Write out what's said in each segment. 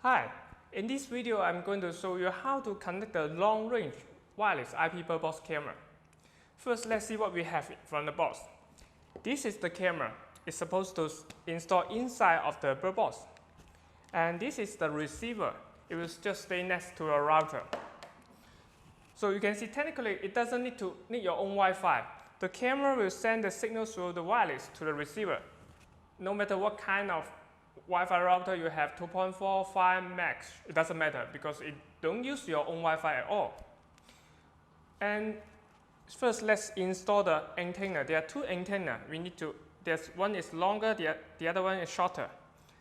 Hi, in this video I'm going to show you how to connect the long-range wireless IP bird box camera. First, let's see what we have from the box. This is the camera. It's supposed to install inside of the bird box. And this is the receiver. It will just stay next to a router. So you can see technically it doesn't need your own Wi-Fi. The camera will send the signal through the wireless to the receiver. No matter what kind of Wi-Fi router you have, 2.4, 5, max, it doesn't matter because it don't use your own Wi-Fi at all. And first, let's install the antenna. There are two antennas. There's one is longer, the other one is shorter.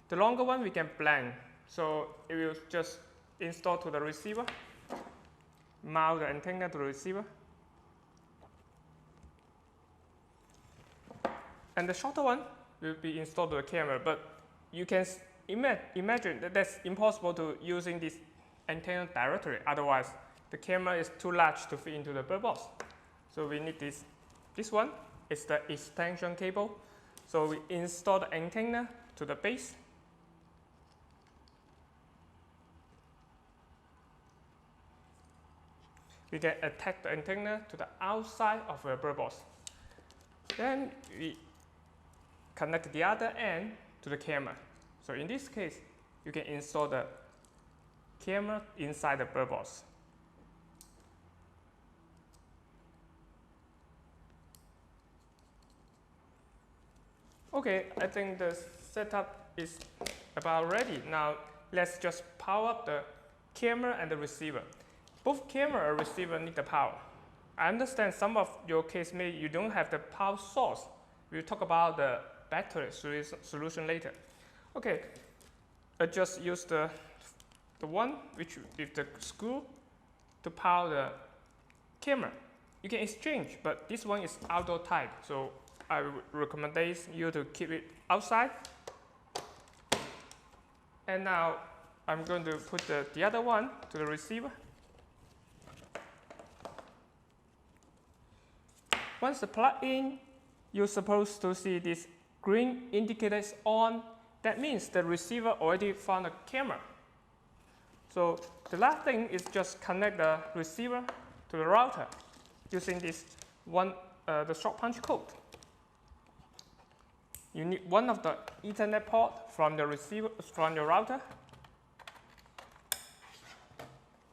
The longer one we can blend, so it will just install to the receiver. Mount the antenna to the receiver. And the shorter one will be installed to the camera, but you can imagine that that's impossible to using this antenna directly. Otherwise, the camera is too large to fit into the bird box. So we need this. This one is the extension cable. So we install the antenna to the base. We can attach the antenna to the outside of the bird box. Then we connect the other end to the camera. So in this case, you can install the camera inside the bird box. Okay, I think the setup is about ready. Now let's just power up the camera and the receiver. Both camera and receiver need the power. I understand some of your case you don't have the power source. We'll talk about the battery solution later. Okay, I just use the one with the screw to power the camera. You can exchange, but this one is outdoor type, so I would recommend you to keep it outside. And now I'm going to put the other one to the receiver. Once the plug in, you're supposed to see this green indicator is on. That means the receiver already found the camera. So the last thing is just connect the receiver to the router using this one, the short punch code. You need one of the Ethernet port from the receiver, from your router.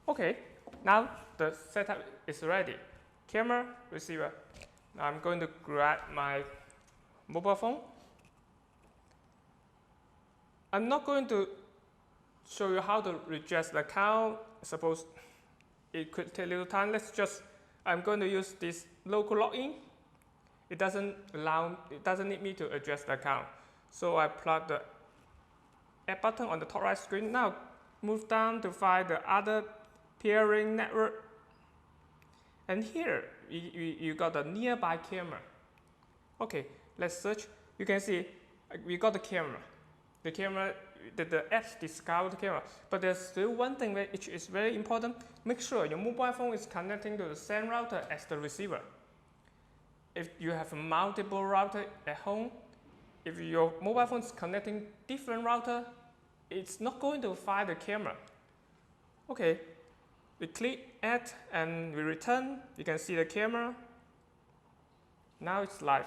Okay, now the setup is ready. Camera, receiver. Now I'm going to grab my mobile phone. I'm not going to show you how to register the account. Suppose it could take a little time. I'm going to use this local login. It doesn't need me to address the account. So I plug the add button on the top right screen. Now move down to find the other pairing network. And here you got the nearby camera. Okay, let's search. You can see we got the camera. The camera, the apps discover the camera. But there's still one thing which is very important. Make sure your mobile phone is connecting to the same router as the receiver. If you have multiple routers at home, if your mobile phone is connecting different router, it's not going to find the camera. Okay, we click add and we return. You can see the camera. Now it's live.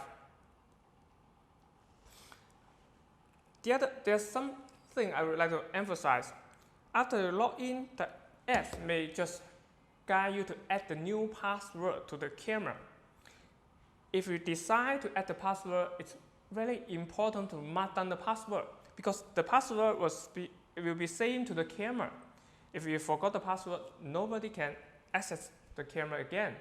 There's something I would like to emphasize. After you log in, the app may just guide you to add the new password to the camera. If you decide to add the password, it's very important to mark down the password because the password will be same to the camera. If you forgot the password, nobody can access the camera again.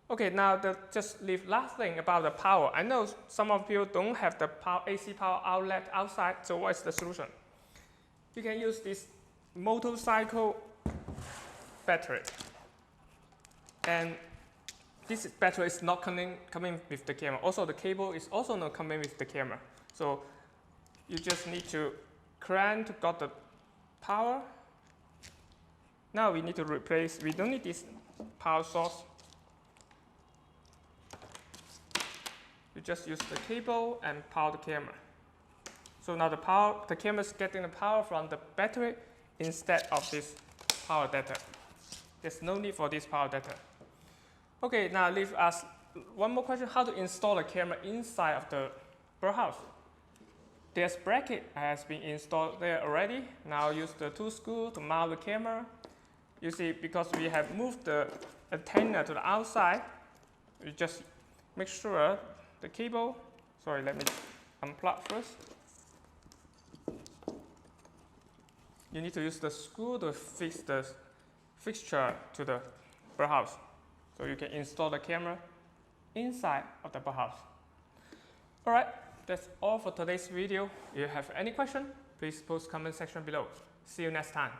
Okay, now just leave last thing about the power. I know some of you don't have the AC power outlet outside, so what's the solution? You can use this motorcycle battery. And this battery is not coming with the camera. Also, the cable is also not coming with the camera. So you just need to crank to got the power. Now we need to replace, we don't need this power source. You just use the cable and power the camera. So now the camera is getting the power from the battery instead of this power adapter. There's no need for this power adapter. Okay, now leave us one more question: how to install the camera inside of the birdhouse? This bracket has been installed there already. Now use the two screws to mount the camera. You see, because we have moved the antenna to the outside, we just make sure the cable. Sorry, let me unplug first. You need to use the screw to fix the fixture to the birdhouse, so you can install the camera inside of the birdhouse. All right, that's all for today's video. If you have any question, please post comment section below. See you next time.